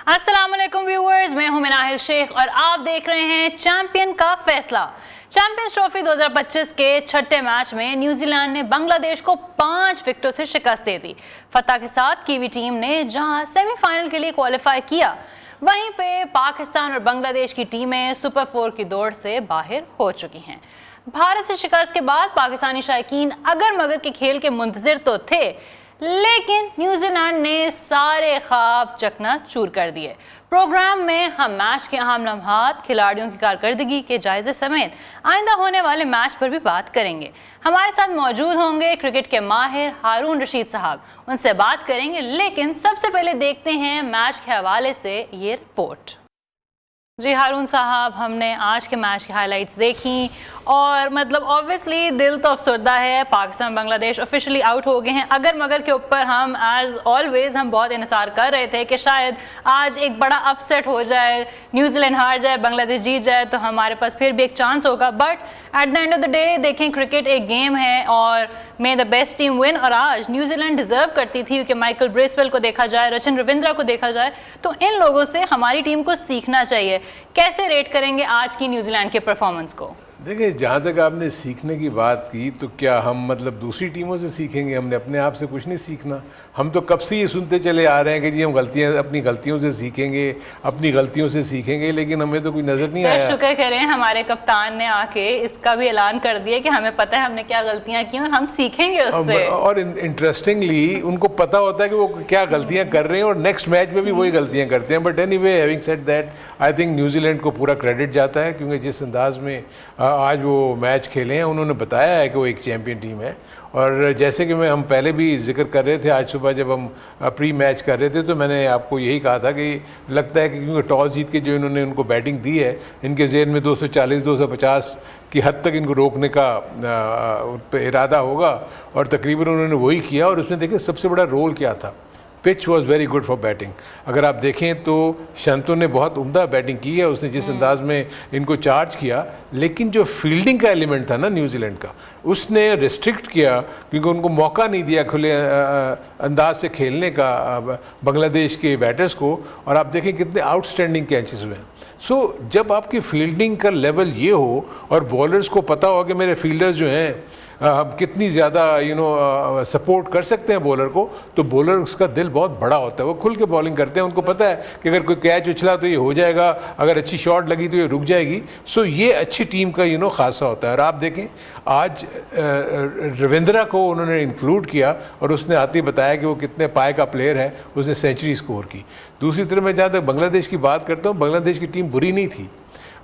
अस्सलाम वालेकुम व्यूअर्स, मैं हूं मिनाहिल शेख और आप देख रहे हैं चैंपियन का फैसला। चैंपियंस ट्रॉफी 2025 के छठे मैच में न्यूजीलैंड ने बांग्लादेश को 5 विकेटों से शिकस्त दे दी। फतह के साथ कीवी टीम ने जहां सेमीफाइनल के लिए क्वालिफाई किया, वहीं पे पाकिस्तान और बांग्लादेश की टीमें सुपर 4 की दौड़ से बाहर हो चुकी हैं। भारत से शिकस्त के बाद पाकिस्तानी शायकीन अगर मगर के खेल के मुंतजिर तो थे, लेकिन न्यूजीलैंड ने सारे ख्वाब चकनाचूर कर दिए। प्रोग्राम में हम मैच के अहम लम्हात, खिलाड़ियों की कारकर्दगी के जायजे समेत आइंदा होने वाले मैच पर भी बात करेंगे। हमारे साथ मौजूद होंगे क्रिकेट के माहिर हारून रशीद साहब, उनसे बात करेंगे। लेकिन सबसे पहले देखते हैं मैच के हवाले से ये रिपोर्ट। जी हारून साहब, हमने आज के मैच की हाइलाइट्स देखी और मतलब ऑब्वियसली दिल तो अफसरदा है। पाकिस्तान बांग्लादेश ऑफिशियली आउट हो गए हैं। अगर मगर के ऊपर हम एज ऑलवेज हम बहुत इंतजार कर रहे थे कि शायद आज एक बड़ा अपसेट हो जाए, न्यूजीलैंड हार जाए, बांग्लादेश जीत जाए तो हमारे पास फिर भी एक चांस होगा। But at the end of the day देखें, क्रिकेट एक गेम है और मे द बेस्ट टीम विन। और आज न्यूजीलैंड डिजर्व करती थी, क्योंकि माइकल ब्रेसवेल को देखा जाए, रचिन रविंद्रा को देखा जाए, तो इन लोगों से हमारी टीम को सीखना चाहिए। कैसे रेट करेंगे आज की न्यूजीलैंड के परफॉर्मेंस को? देखिए, जहाँ तक आपने सीखने की बात की, तो क्या हम मतलब दूसरी टीमों से सीखेंगे? हमने अपने आप से कुछ नहीं सीखना। हम तो कब से ये सुनते चले आ रहे हैं कि जी हम अपनी गलतियों से सीखेंगे, अपनी गलतियों से सीखेंगे, लेकिन हमें तो कोई नज़र नहीं आया। शुक्र करें हमारे कप्तान ने आके इसका भी ऐलान कर दिया कि हमें पता है हमने क्या गलतियां की और हम सीखेंगे उससे। और इंटरेस्टिंगली उनको पता होता है कि वो क्या गलतियां कर रहे हैं और नेक्स्ट मैच में भी वही गलतियां करते हैं। But anyway, having said that, I think New Zealand को पूरा क्रेडिट जाता है, क्योंकि जिस अंदाज में आज वो मैच खेले हैं, उन्होंने बताया है कि वो एक चैंपियन टीम है। और जैसे कि हम पहले भी जिक्र कर रहे थे, आज सुबह जब हम प्री मैच कर रहे थे, तो मैंने आपको यही कहा था कि लगता है कि क्योंकि टॉस जीत के जो इन्होंने उनको बैटिंग दी है, इनके ज़हन में 240-250 की हद तक इनको रोकने का इरादा होगा, और तकरीबन उन्होंने वही किया। और उसमें देखिए सबसे बड़ा रोल क्या था, pitch was very good for batting. अगर आप देखें तो शंतो ने बहुत उम्दा बैटिंग की है, उसने जिस अंदाज में इनको चार्ज किया, लेकिन जो फील्डिंग का एलिमेंट था ना न्यूजीलैंड का, उसने रिस्ट्रिक्ट किया, क्योंकि उनको मौका नहीं दिया खुले अंदाज से खेलने का बांग्लादेश के बैटर्स को। और आप देखें कितने आउटस्टैंडिंग कैचेस हुए हैं। सो जब आपकी फील्डिंग का लेवल ये हो और बॉलर्स को पता हो कि मेरे फील्डर्स जो हैं हम कितनी ज़्यादा सपोर्ट कर सकते हैं बॉलर को, तो बॉलर्स का दिल बहुत बड़ा होता है, वो खुल के बॉलिंग करते हैं। उनको पता है कि अगर कोई कैच उछला तो ये हो जाएगा, अगर अच्छी शॉट लगी तो ये रुक जाएगी। सो ये अच्छी टीम का खासा होता है। और आप देखें आज रविंद्रा को उन्होंने इंक्लूड किया और उसने आते ही बताया कि वो कितने पाए का प्लेयर है, उसने सेंचुरी स्कोर की। दूसरी तरफ मैं जहाँ तक बांग्लादेश की बात करता हूँ, बांग्लादेश की टीम बुरी नहीं थी।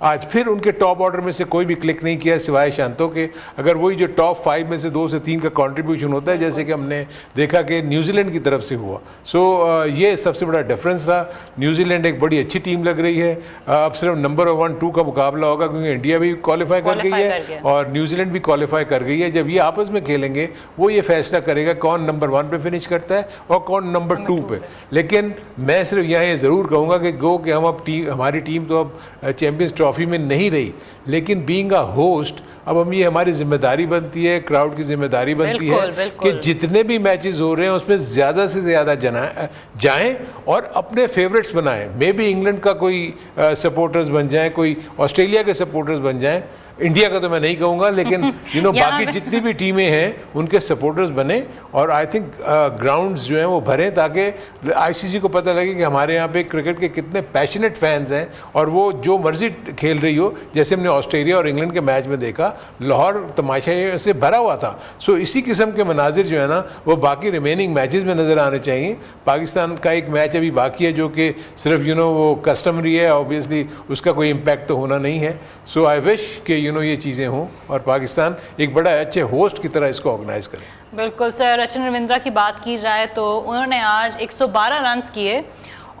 आज फिर उनके टॉप ऑर्डर में से कोई भी क्लिक नहीं किया सिवाय शांतो के। अगर वही जो टॉप 5 में से 2 से 3 का कंट्रीब्यूशन होता है, जैसे कि हमने देखा कि न्यूजीलैंड की तरफ से हुआ। सो ये सबसे बड़ा डिफरेंस था। न्यूजीलैंड एक बड़ी अच्छी टीम लग रही है। अब सिर्फ नंबर 1-2 का मुकाबला होगा, क्योंकि इंडिया भी क्वालिफाई कर गई है और न्यूजीलैंड भी क्वालिफाई कर गई है। जब ये आपस में खेलेंगे, वो ये फैसला करेगा कौन नंबर 1 पे फिनिश करता है और कौन नंबर 2 पे। लेकिन मैं सिर्फ यहाँ ये ज़रूर कहूँगा कि हम अब हमारी टीम तो अब चैंपियंस ट्रॉफी में नहीं रही, लेकिन बीइंग अ होस्ट अब हम ये हमारी जिम्मेदारी बनती है, क्राउड की जिम्मेदारी बनती है कि जितने भी मैचेस हो रहे हैं उसमें ज़्यादा से ज़्यादा जाएं और अपने फेवरेट्स बनाएं। मे बी इंग्लैंड का कोई सपोर्टर्स बन जाएं, कोई ऑस्ट्रेलिया के सपोर्टर्स बन जाएं, इंडिया का तो मैं नहीं कहूँगा, लेकिन बाकी जितनी भी टीमें हैं उनके सपोर्टर्स बने। और आई थिंक ग्राउंड्स जो हैं वो भरें, ताकि आईसीसी को पता लगे कि हमारे यहाँ पे क्रिकेट के कितने पैशनेट फैंस हैं और वो जो मर्जी खेल रही हो। जैसे हमने ऑस्ट्रेलिया और इंग्लैंड के मैच में देखा, लाहौर तमाशा से भरा हुआ था। सो इसी किस्म के मनाजिर जो है ना, वो बाकी रिमेनिंग मैचेस में नज़र आने चाहिए। पाकिस्तान का एक मैच अभी बाकी है जो कि सिर्फ वो कस्टमरी है, ऑब्वियसली उसका कोई इम्पैक्ट तो होना नहीं है। सो आई विश कि ये चीज़ें हों और पाकिस्तान एक बड़ा अच्छे होस्ट की तरह इसको ऑर्गेनाइज करे। बिल्कुल सर, रचिन रविंद्रा की बात की जाए तो उन्होंने आज 112 रन्स किए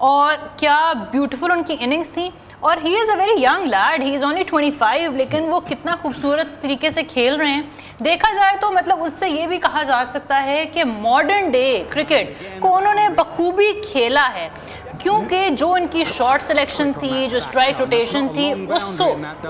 और क्या ब्यूटीफुल उनकी इनिंग्स थी। और he is a very young lead, he is only 25, लेकिन वो कितना खूबसूरत तरीके से खेल रहे हैं। देखा जाए तो मतलब उससे ये भी कहा जा सकता है कि मॉडर्न डे क्रिकेट को उन्होंने बखूबी खेला है, क्योंकि जो इनकी शॉट सिलेक्शन थी, जो स्ट्राइक रोटेशन थी,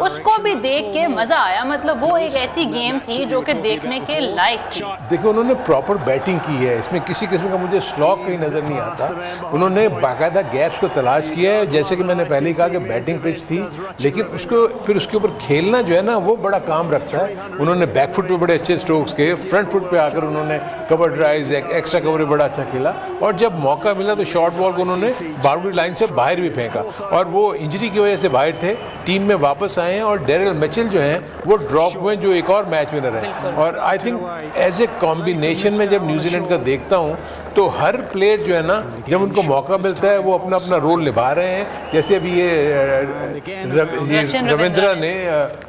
उसको भी देख के मजा आया। मतलब वो एक ऐसी गेम थी जो कि देखने के लायक थी। देखिए उन्होंने प्रॉपर बैटिंग की है, इसमें किसी किस्म का मुझे स्लॉक कहीं नज़र नहीं आता। उन्होंने बाकायदा गैप्स को तलाश किया है, जैसे कि मैंने पहले ही कहा कि बैटिंग पिच थी, लेकिन उसको फिर उसके ऊपर खेलना जो है ना वो बड़ा काम रखता है। उन्होंने बैक फुट पे बड़े अच्छे स्ट्रोक्स के, फ्रंट फुट पे आकर उन्होंने कवर ड्राइव्स, एक्स्ट्रा कवर बड़ा अच्छा खेला, और जब मौका मिला तो शॉर्ट बॉल को उन्होंने बाउंड्री लाइन से बाहर भी फेंका। और वो इंजरी की वजह से बाहर थे, टीम में वापस आए हैं, और डेरिल मिचेल जो हैं वो ड्रॉप हुए, जो एक और मैच विनर है। और I think as a combination में जब न्यूजीलैंड का देखता हूँ तो हर प्लेयर जो है ना, जब उनको मौका मिलता है वो अपना अपना रोल निभा रहे हैं। जैसे अभी ये रविंद्रा ने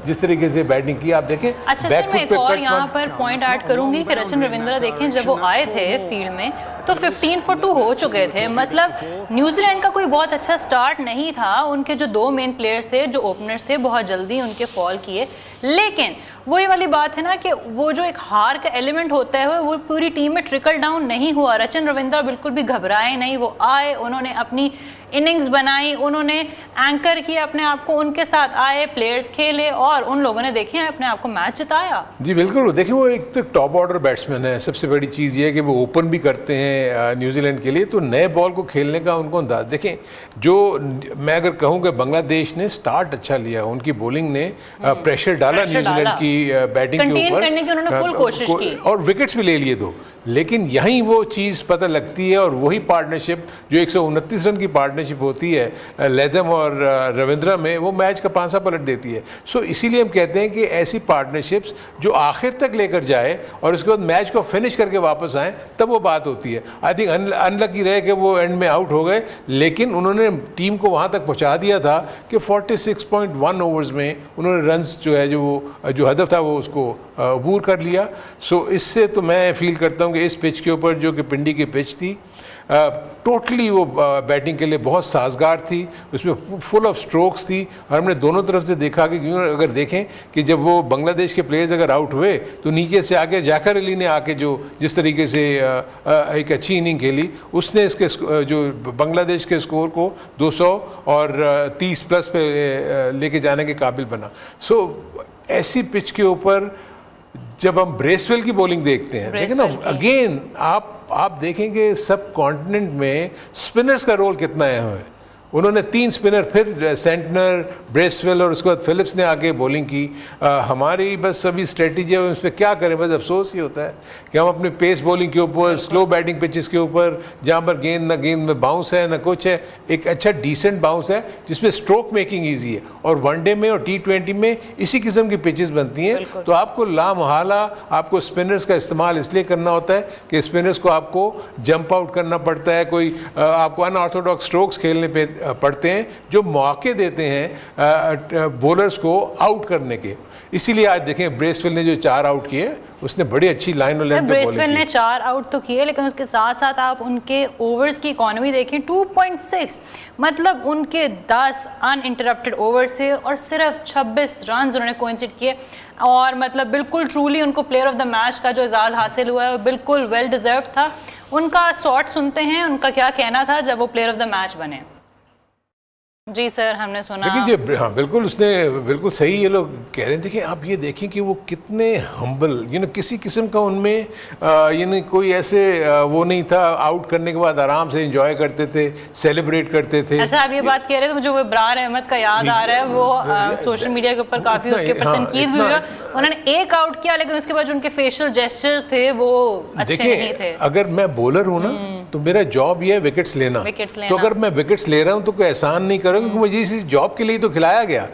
जिस तरीके से बैटिंग की, आप देखें। अच्छा सर, मैं एक और यहाँ पर पॉइंट ऐड करूंगी कि रचिन रविंद्रा देखें, जब वो आए थे फील्ड में तो 15 for 2 हो चुके थे। मतलब न्यूजीलैंड का कोई बहुत अच्छा स्टार्ट नहीं था। उनके जो दो मेन प्लेयर्स थे, जो ओपनर्स थे, बहुत जल्दी उनके फॉल किए। लेकिन वही वाली बात है ना कि वो जो एक हार का एलिमेंट होता है वो पूरी टीम में ट्रिकल डाउन नहीं हुआ। रचिन रविंद्रा बिल्कुल भी घबराए नहीं, वो आए, उन्होंने अपनी इनिंग्स बनाई, उन्होंने एंकर किया अपने आप को, उनके साथ आए, प्लेयर्स खेले, और उन लोगों ने देखे अपने आप को मैच जिताया। जी बिल्कुल, देखिए वो एक तो टॉप ऑर्डर बैट्समैन है। सबसे बड़ी चीज़ ये है कि वो ओपन भी करते हैं न्यूजीलैंड के लिए, तो नए बॉल को खेलने का उनको अंदाज। देखें, जो मैं अगर कहूँ कि बांग्लादेश ने स्टार्ट अच्छा लिया, उनकी बॉलिंग ने प्रेशर डाला न्यूजीलैंड की बैटिंग के ऊपर, करने की उन्होंने फुल कोशिश की और विकेट्स भी ले लिए दो। लेकिन यहीं वो चीज़ पता लगती है, और वही पार्टनरशिप जो 129 रन की पार्टनरशिप होती है लैथम और रविंद्रा में, वो मैच का पांसा पलट देती है। सो इसीलिए हम कहते हैं कि ऐसी पार्टनरशिप्स जो आखिर तक लेकर जाए और उसके बाद मैच को फिनिश करके वापस आए, तब वो बात होती है। आई थिंक अनलकी रहे कि वो एंड में आउट हो गए, लेकिन उन्होंने टीम को वहाँ तक पहुँचा दिया था कि 46.1 ओवर्स में उन्होंने रन्स जो है, जो हदफ था वो उसको अबूर कर लिया। सो इससे तो मैं फील करता हूँ कि इस पिच के ऊपर, जो कि पिंडी की पिच थी, टोटली वो बैटिंग के लिए बहुत साजगार थी। उसमें फुल ऑफ स्ट्रोक्स थी, और हमने दोनों तरफ से देखा कि क्यों, अगर देखें कि जब वो बांग्लादेश के प्लेयर्स अगर आउट हुए तो नीचे से आके जाकर अली ने आके जो जिस तरीके से एक अच्छी इनिंग खेली, उसने इसके जो बांग्लादेश के स्कोर को 200 और 30 प्लस पे लेके जाने के काबिल बना। सो ऐसी पिच के ऊपर जब हम ब्रेसवेल की बॉलिंग देखते हैं, देखिए ना, अगेन आप देखेंगे सब कॉन्टिनेंट में स्पिनर्स का रोल कितना अहम है। उन्होंने 3 स्पिनर, फिर सेंटनर, ब्रेसवेल और उसके बाद फिलिप्स ने आके बॉलिंग की। हमारी बस अभी स्ट्रेटजी है, उस पर क्या करें, बस अफसोस ही होता है कि हम अपने पेस बॉलिंग के ऊपर, स्लो बैटिंग पिचेस के ऊपर, जहाँ पर गेंद में बाउंस है ना कुछ है, एक अच्छा डिसेंट बाउंस है जिसमें स्ट्रोक मेकिंग ईजी है, और वनडे में और T20 में इसी किस्म की पिचेस बनती हैं। तो आपको लामहाला आपको स्पिनर्स का इस्तेमाल इसलिए करना होता है कि स्पिनर्स को आपको जंप आउट करना पड़ता है, कोई आपको अनऑर्थोडॉक्स स्ट्रोक्स खेलने पे पड़ते हैं जो मौके देते हैं बॉलर्स को आउट करने के। इसीलिए आज देखें ब्रेसवेल ने जो 4 आउट किए, उसने बड़ी अच्छी लाइन और लेंथ पे बॉलिंग की। ब्रेसवेल ने 4 आउट तो किए, लेकिन उसके साथ साथ आप उनके ओवर्स की इकोनॉमी देखें, 2.6, मतलब उनके 10 अनइंटरप्टेड ओवर्स थे और सिर्फ 26 रन उन्होंने कोइंसिड किए। और मतलब बिल्कुल ट्रूली उनको प्लेयर ऑफ द मैच का जो एजाज़ हासिल हुआ है वो बिल्कुल वेल डिजर्व था। उनका शॉट सुनते हैं, उनका क्या कहना था जब वो प्लेयर ऑफ द मैच बने। जी सर, हमने सुना। देखिए, हाँ बिल्कुल, उसने बिल्कुल सही ये लोग कह रहे हैं। देखिए, आप ये देखें कि वो कितने हम्बल, किसी किस्म का उनमें कोई ऐसे वो नहीं था। आउट करने के बाद आराम से एंजॉय करते थे, सेलिब्रेट करते थे। अच्छा, आप ये बात कह रहे थे, मुझे वो इब्रार अहमद का याद आ रहा है। वो सोशल मीडिया के ऊपर काफ़ी उसके ऊपर तनकीद भी हुई। उन्होंने 1 आउट किया, लेकिन उसके बाद जो उनके फेशियल जेस्चर्स थे वो अच्छे नहीं थे। अगर मैं बॉलर हूँ ना, तो मेरा जॉब ये है विकेट्स लेना। तो अगर मैं विकेट्स ले रहा हूँ तो कोई एहसान नहीं करूँगा, क्योंकि मुझे इस जॉब के लिए तो खिलाया गया।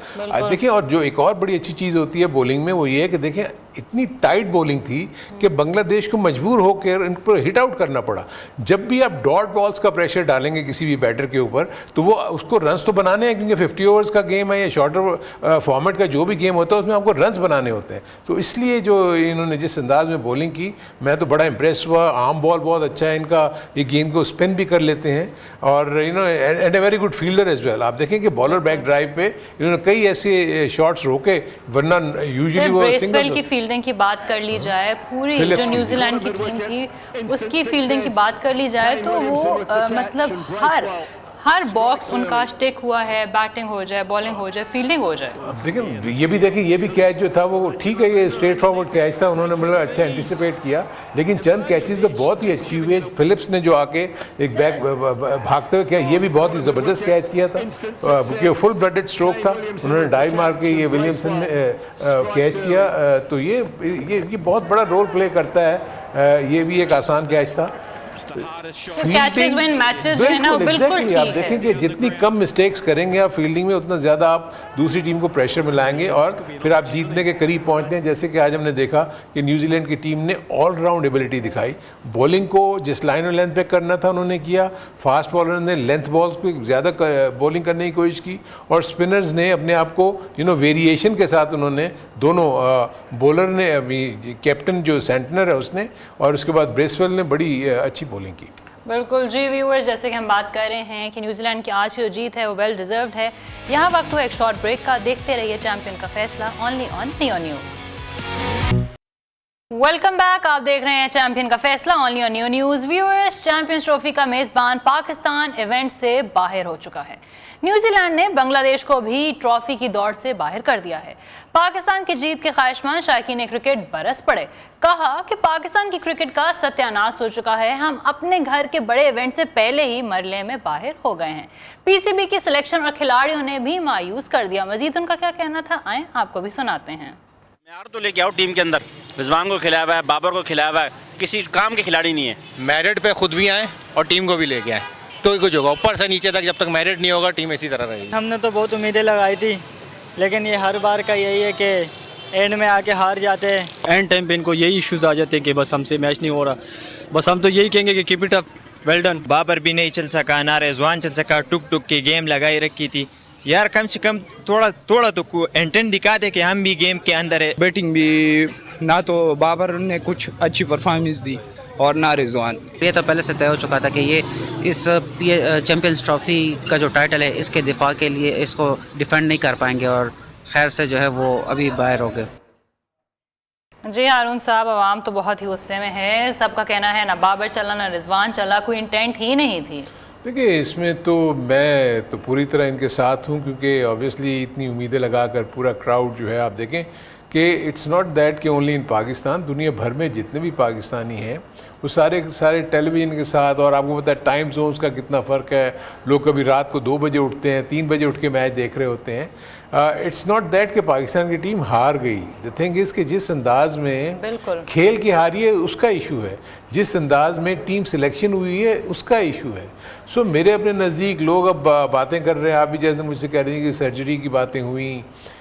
देखिए, और जो एक और बड़ी अच्छी चीज़ होती है बॉलिंग में, वो ये है कि देखें इतनी टाइट बॉलिंग थी कि बांग्लादेश को मजबूर होकर इन पर हिट आउट करना पड़ा। जब भी आप डॉट बॉल्स का प्रेशर डालेंगे किसी भी बैटर के ऊपर, तो वो उसको रन्स तो बनाने हैं, क्योंकि 50 ओवर्स का गेम है या शॉर्टर फॉर्मेट का जो भी गेम होता है उसमें आपको रन्स बनाने होते हैं। तो इसलिए जो इन्होंने जिस अंदाज में बॉलिंग की, मैं तो बड़ा इंप्रेस हुआ। आर्म बॉल बहुत अच्छा है इनका, ये गेंद को स्पिन भी कर लेते हैं, और and a very good fielder as well. आप देखें कि बॉलर बैक ड्राइव पे इन्होंने कई ऐसे शॉट्स रोके, वरना यूजुअली वो सिंगल। फील्डिंग की बात कर ली जाए, पूरी जो न्यूजीलैंड की टीम थी उसकी फील्डिंग की बात कर ली जाए, तो वो मतलब हर बॉक्स उनका स्टिक हुआ है, बैटिंग हो जाए, बॉलिंग हो जाए, फील्डिंग हो जाए। अब देखिए ये भी कैच जो था वो ठीक है, ये स्ट्रेट फॉरवर्ड कैच था, उन्होंने मतलब अच्छा एंटिसिपेट किया, लेकिन चंद कैचेस तो बहुत ही अच्छी हुई। फिलिप्स ने जो आके एक बैक भागते हुए किया, ये भी बहुत ही ज़बरदस्त कैच किया था, क्योंकि फुल ब्लडेड स्ट्रोक था, उन्होंने डाइव मार के ये विलियमसन ने कैच किया। तो ये बहुत बड़ा रोल प्ले करता है, ये भी एक आसान कैच था। कैचेस विन मैचेस जो है ना वो बिल्कुल ठीक है। आप देखेंगे जितनी कम मिस्टेक्स करेंगे आप फील्डिंग में, उतना ज़्यादा आप दूसरी टीम को प्रेशर में लाएंगे और फिर आप जीतने के करीब पहुंचते हैं। जैसे कि आज हमने देखा कि न्यूजीलैंड की टीम ने ऑलराउंड एबिलिटी दिखाई, बॉलिंग को जिस लाइन और लेंथ पे करना था उन्होंने किया, फास्ट बॉलर ने लेंथ बॉल्स को ज़्यादा बॉलिंग करने की कोशिश की, और स्पिनर्स ने अपने आप को वेरिएशन के साथ उन्होंने दोनों बॉलर ने, अभी कैप्टन जो सेंटनर है उसने, और उसके बाद ब्रेसवेल ने बड़ी अच्छी बॉलिंग की। बिल्कुल जी व्यूअर्स, जैसे कि हम बात कर रहे हैं कि न्यूजीलैंड की आज की जो जीत है वो वेल डिजर्व्ड है। यहाँ वक्त हुआ एक शॉर्ट ब्रेक का, देखते रहिए चैंपियन का फैसला only on neo news. Welcome back, आप देख रहे हैं चैंपियन का फैसला only on neo news. Viewers, champions trophy का मेजबान पाकिस्तान इवेंट से बाहर हो चुका है। न्यूजीलैंड ने बांग्लादेश को भी ट्रॉफी की दौड़ से बाहर कर दिया है। पाकिस्तान की जीत के ख्वाहिशमंद शायकीन क्रिकेट बरस पड़े, कहा कि पाकिस्तान की क्रिकेट का सत्यानाश हो चुका है, हम अपने घर के बड़े इवेंट से पहले ही मरले में बाहर हो गए हैं। पीसीबी की सिलेक्शन और खिलाड़ियों ने भी मायूस कर दिया। मजीद उनका क्या कहना था, आए आपको भी सुनाते हैं। यार तो लेके आओ टीम के अंदर, रिजवान को खिलाया हुआ है, बाबर को खिलाया हुआ है, किसी काम के खिलाड़ी नहीं है। मेरिट पे खुद भी आए और टीम को भी लेके आए तो ही कुछ होगा, ऊपर से नीचे तक जब तक मेरिट नहीं होगा टीम इसी तरह रहेगी। हमने तो बहुत उम्मीदें लगाई थी, लेकिन ये हर बार का यही है कि एंड में आके हार जाते हैं। एंड टाइम पे इनको यही इश्यूज आ जाते हैं कि बस हमसे मैच नहीं हो रहा। बस हम तो यही कहेंगे कि keep it up, well done. Babar भी नहीं चल सका, ना रिजवान चल सका, टुक टुक की गेम लगाई रखी थी यार, कम से कम थोड़ा तो इंटेंट दिखा दे कि हम भी गेम के अंदर है। बैटिंग भी ना तो बाबर ने कुछ अच्छी परफॉर्मेंस दी और ना रिजवान। ये तो पहले से तय हो चुका था कि ये इस चैंपियंस ट्रॉफी का जो टाइटल है इसके दिफा के लिए इसको डिफेंड नहीं कर पाएंगे, और खैर से जो है वो अभी बाहर हो गए। जी हारून साहब, आवाम तो बहुत ही गुस्से में है, सबका कहना है ना बाबर चला ना रिजवान चला, कोई इंटेंट ही नहीं थी। देखिए इसमें तो मैं तो पूरी तरह इनके साथ हूँ, क्योंकि ऑब्वियसली इतनी उम्मीदें लगाकर पूरा क्राउड जो है, आप देखें कि इट्स नॉट दैट कि ओनली इन पाकिस्तान, दुनिया भर में जितने भी पाकिस्तानी हैं वो सारे टेलीविज़न के साथ, और आपको पता है टाइम जोन्स का कितना फ़र्क है, लोग कभी रात को 2 बजे उठते हैं, 3 बजे उठ के मैच देख रहे होते हैं। इट्स नॉट दैट कि पाकिस्तान की टीम हार गई, द थिंग इज़ कि जिस अंदाज में खेल की हारी है उसका इशू है, जिस अंदाज में टीम सिलेक्शन हुई है उसका इशू है। सो मेरे अपने नज़दीक लोग अब बातें कर रहे हैं, आप भी जैसे मुझसे कह रही हैं कि सर्जरी की बातें हुई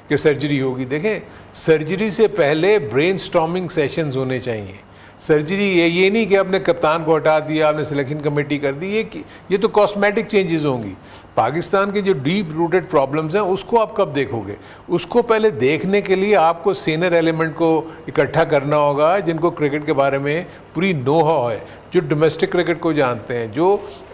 कि सर्जरी होगी। देखें, सर्जरी से पहले ब्रेन स्टॉर्मिंग सेशंस होने चाहिए। सर्जरी ये नहीं कि आपने कप्तान को हटा दिया, आपने सिलेक्शन कमेटी कर दी, ये तो कॉस्मेटिक चेंजेस होंगी। पाकिस्तान के जो डीप रूटेड प्रॉब्लम्स हैं उसको आप कब देखोगे? उसको पहले देखने के लिए आपको सीनियर एलिमेंट को इकट्ठा करना होगा, जिनको क्रिकेट के बारे में पूरी नो-हाउ है, जो डोमेस्टिक क्रिकेट को जानते हैं, जो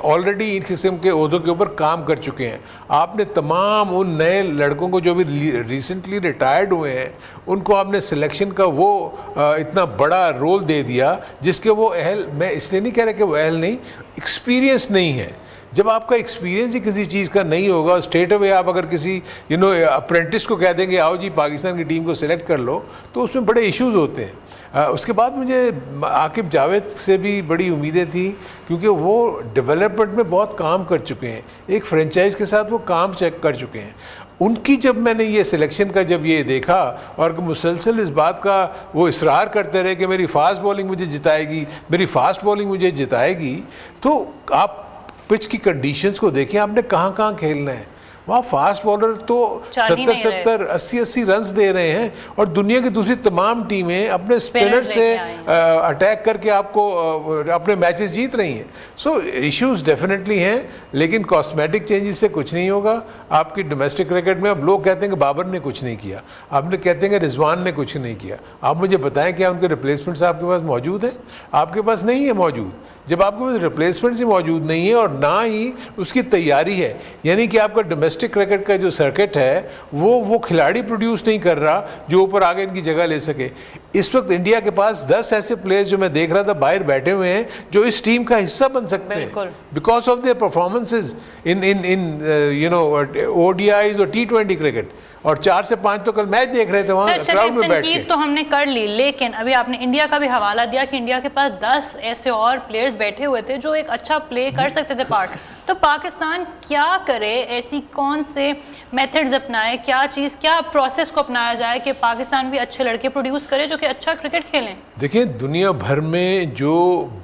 ऑलरेडी इन किस्म के ओहदों के ऊपर काम कर चुके हैं। आपने तमाम उन नए लड़कों को जो भी रिसेंटली रिटायर्ड हुए हैं उनको आपने सिलेक्शन का वो इतना बड़ा रोल दे दिया जिसके वो अहल, मैं इसलिए नहीं कह रहा कि वो अहल नहीं, एक्सपीरियंस नहीं है। जब आपका एक्सपीरियंस ही किसी चीज़ का नहीं होगा, स्ट्रेट अवे आप अगर किसी अप्रेंटिस को कह देंगे आओ जी पाकिस्तान की टीम को सिलेक्ट कर लो, तो उसमें बड़े इश्यूज होते हैं। उसके बाद मुझे आकिब जावेद से भी बड़ी उम्मीदें थी, क्योंकि वो डेवलपमेंट में बहुत काम कर चुके हैं, एक फ्रेंचाइज के साथ वो काम चेक कर चुके हैं। उनकी जब मैंने ये सिलेक्शन का जब ये देखा और मुसलसल इस बात का वो इसरार करते रहे कि मेरी फास्ट बॉलिंग मुझे जिताएगी, मेरी फास्ट बॉलिंग मुझे जिताएगी, तो आप पिच की कंडीशंस को देखें, आपने कहाँ खेलना है। वहाँ फास्ट बॉलर तो 70-70, 80-80 रन्स दे रहे हैं, और दुनिया की दूसरी तमाम टीमें अपने स्पिनर से अटैक करके आपको अपने मैचेस जीत रही हैं। सो इश्यूज डेफिनेटली हैं, लेकिन कॉस्मेटिक चेंजेस से कुछ नहीं होगा। आपकी डोमेस्टिक क्रिकेट में अब लोग कहते हैं कि बाबर ने कुछ नहीं किया, आपने कहते हैं कि रिजवान ने कुछ नहीं किया। आप मुझे बताएं क्या उनके रिप्लेसमेंट्स आपके पास मौजूद हैं? आपके पास नहीं है मौजूद। जब आपके पास रिप्लेसमेंट्स ही मौजूद नहीं है और ना ही उसकी तैयारी है, यानी कि आपका डोमेस्टिक क्रिकेट का जो सर्किट है वो खिलाड़ी प्रोड्यूस नहीं कर रहा जो ऊपर आगे इनकी जगह ले सके। इस वक्त इंडिया के पास 10 ऐसे प्लेयर्स जो मैं देख रहा था बाहर बैठे हुए हैं जो इस टीम का हिस्सा बन सकते हैं because of their performances in you know ODIs और T20 क्रिकेट। और 4 से 5 तो कल मैच देख रहे थे वहाँ क्राउड में बैठ के। तो हमने कर ली, लेकिन अभी आपने इंडिया का भी हवाला दिया कि इंडिया के पास 10 ऐसे और प्लेयर्स बैठे हुए थे जो एक अच्छा प्ले कर सकते थे पार्ट। तो पाकिस्तान क्या करे, ऐसी कौन से मेथड्स अपनाए, क्या चीज़, क्या प्रोसेस को अपनाया जाए कि पाकिस्तान भी अच्छे लड़के प्रोड्यूस करे जो कि अच्छा क्रिकेट खेलें? देखिए, दुनिया भर में जो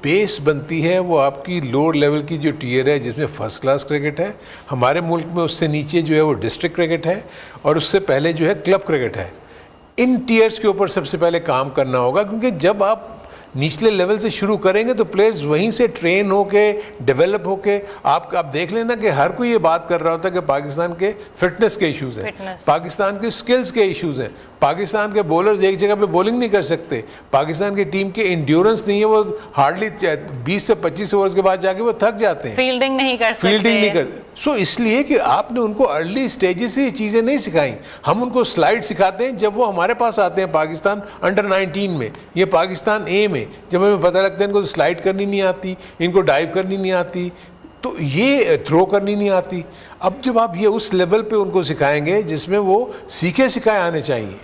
बेस बनती है वो आपकी लोअर लेवल की जो टियर है जिसमें फर्स्ट क्लास क्रिकेट है, हमारे मुल्क में उससे नीचे जो है वो डिस्ट्रिक्ट क्रिकेट है और उससे पहले जो है क्लब क्रिकेट है। इन टियर्स के ऊपर सबसे पहले काम करना होगा, क्योंकि जब आप निचले लेवल से शुरू करेंगे तो प्लेयर्स वहीं से ट्रेन होके डेवलप होके आप देख लेना कि हर कोई ये बात कर रहा होता है कि पाकिस्तान के फिटनेस के इश्यूज़ हैं, पाकिस्तान के स्किल्स के इश्यूज़ हैं, पाकिस्तान के बॉलर्स एक जगह पे बॉलिंग नहीं कर सकते, पाकिस्तान की टीम के इंड्योरेंस नहीं है, वो हार्डली 20 से 25 ओवर्स के बाद जाके वो थक जाते हैं, फील्डिंग नहीं कर सकते, फील्डिंग नहीं कर। सो इसलिए कि आपने उनको अर्ली स्टेजेस से ये चीज़ें नहीं सिखाई, हम उनको स्लाइड सिखाते हैं जब वो हमारे पास आते हैं पाकिस्तान अंडर 19 में, ये पाकिस्तान ए में, जब हमें पता लगता है इनको स्लाइड करनी नहीं आती, इनको डाइव करनी नहीं आती, तो ये थ्रो करनी नहीं आती। अब जब आप ये उस लेवल पे उनको सिखाएंगे जिसमें वो सीखे सिखाए आने चाहिए,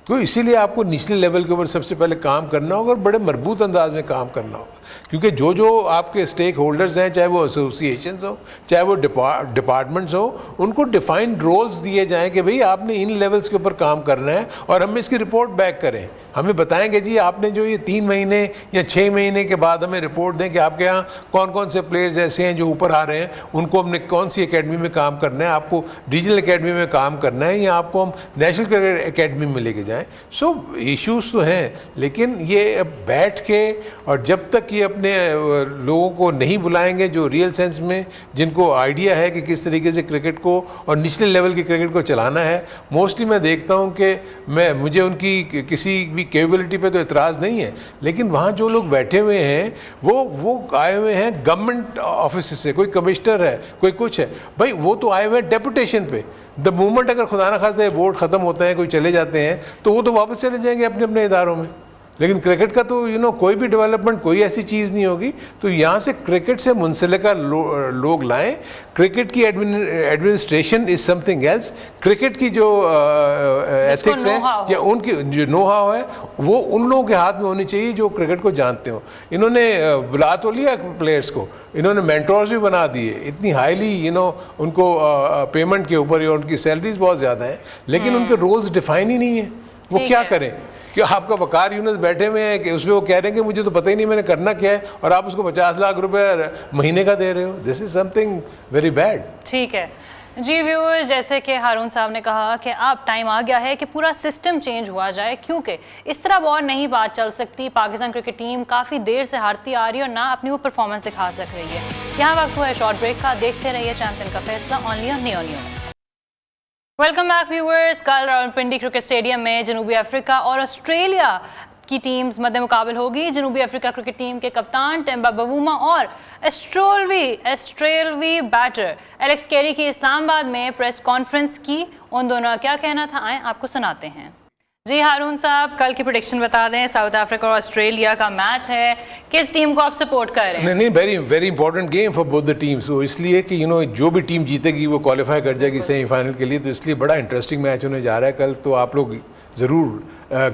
तो इसीलिए आपको निचले लेवल के ऊपर सबसे पहले काम करना होगा और बड़े मजबूत अंदाज में काम करना होगा, क्योंकि जो जो आपके स्टेक होल्डर्स हैं, चाहे वो एसोसिएशंस हो, चाहे वो डिपार्टमेंट्स हो, उनको डिफाइंड रोल्स दिए जाएं कि भाई आपने इन लेवल्स के ऊपर काम करना है और हम इसकी रिपोर्ट बैक करें, हमें बताएंगे जी आपने जो ये 3 महीने या 6 महीने के बाद हमें रिपोर्ट दें कि आपके यहाँ कौन कौन से प्लेयर्स ऐसे हैं जो ऊपर आ रहे हैं, उनको हमने कौन सी एकेडमी में काम करना है, आपको रीजनल एकेडमी में काम करना है या आपको हम नेशनल क्रिकेट एकेडमी में लेके जाएं। सो इश्यूज़ तो हैं, लेकिन ये बैठ के और जब तक ये अपने लोगों को नहीं बुलाएंगे जो रियल सेंस में जिनको आइडिया है कि किस तरीके से क्रिकेट को और निचले लेवल की क्रिकेट को चलाना है, मोस्टली मैं देखता हूँ कि मुझे उनकी किसी भी कैपेबिलिटी पे तो एतराज़ नहीं है, लेकिन वहाँ जो लोग बैठे हुए हैं वो आए हुए हैं गवर्नमेंट ऑफिस से, कोई कमिश्नर है, कोई कुछ है, भाई वो तो आए हुए हैं डेपुटेशन पे। द मूवमेंट अगर खुदा ना खास्ता बोर्ड ख़त्म होता है, कोई चले जाते हैं, तो वो तो वापस चले जाएंगे अपने अपने इदारों में। लेकिन क्रिकेट का तो कोई भी डेवलपमेंट, कोई ऐसी चीज़ नहीं होगी, तो यहाँ से क्रिकेट से मुंसलिका लोग लाएं। क्रिकेट की administration is something else, cricket की जो एथिक्स है या उनकी जो नो हाउ है वो उन लोगों के हाथ में होनी चाहिए जो क्रिकेट को जानते हो। इन्होंने बुला तो लिया प्लेयर्स को, इन्होंने मेंटोर्स भी बना दिए, इतनी हाईली उनको पेमेंट के ऊपर, उनकी सैलरीज बहुत ज़्यादा हैं, लेकिन उनके रोल्स डिफाइन ही नहीं है, वो क्या करें? कि आपका वकार यूनुस बैठे हुए हैं कि उसमें वो कह रहे हैं कि मुझे तो पता ही नहीं मैंने करना क्या है, और आप उसको 50 लाख रुपए महीने का दे रहे हो। This is something very bad. ठीक है जी व्यूअर्स, जैसे कि हारून साहब ने कहा कि अब टाइम आ गया है कि पूरा सिस्टम चेंज हुआ जाए, क्योंकि इस तरह और नहीं बात चल सकती। पाकिस्तान क्रिकेट टीम काफ़ी देर से हारती आ रही है और ना अपनी वो परफॉर्मेंस दिखा सक रही है। यहाँ वक्त हुआ है शॉर्ट ब्रेक का, देखते रहिए चैंपियन का फैसला only on neo news. Welcome back viewers. कल रावलपिंडी क्रिकेट स्टेडियम में जनूबी अफ्रीका और ऑस्ट्रेलिया की टीम्स मद्दे मुकाबल होगी। जनूबी अफ्रीका क्रिकेट टीम के कप्तान टेम्बा बवूमा और ऑस्ट्रेलवी बैटर एलेक्स कैरी की इस्लामाबाद में प्रेस कॉन्फ्रेंस की। उन दोनों का क्या कहना था, आए आपको सुनाते हैं। जी हारून साहब, कल की प्रेडिक्शन बता दें। साउथ अफ्रीका और ऑस्ट्रेलिया का मैच है, किस टीम को आप सपोर्ट कर रहे हैं? नहीं, very very important game for both the teams. वो इसलिए कि जो भी टीम जीतेगी वो क्वालिफाई कर जाएगी सेमीफाइनल के लिए, तो इसलिए बड़ा इंटरेस्टिंग मैच होने जा रहा है कल। तो आप लोग ज़रूर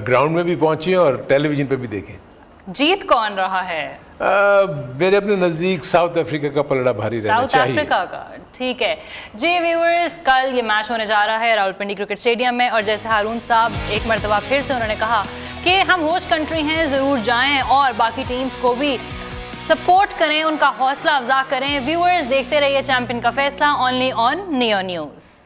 ग्राउंड में भी पहुँचिए और टेलीविज़न पर भी देखें। जीत कौन रहा है? मेरे अपने नज़दीक साउथ अफ्रीका का पलड़ा भारी रहना चाहिए। साउथ अफ्रीका का, ठीक है जी व्यूअर्स। कल ये मैच होने जा रहा है रावलपिंडी क्रिकेट स्टेडियम में, और जैसे हारून साहब एक मरतबा फिर से उन्होंने कहा कि हम होस्ट कंट्री हैं, ज़रूर जाएं और बाकी टीम्स को भी सपोर्ट करें, उनका हौसला अफजा करें। व्यूअर्स, देखते रहिए चैंपियन का फैसला ओनली ऑन नियो न्यूज़।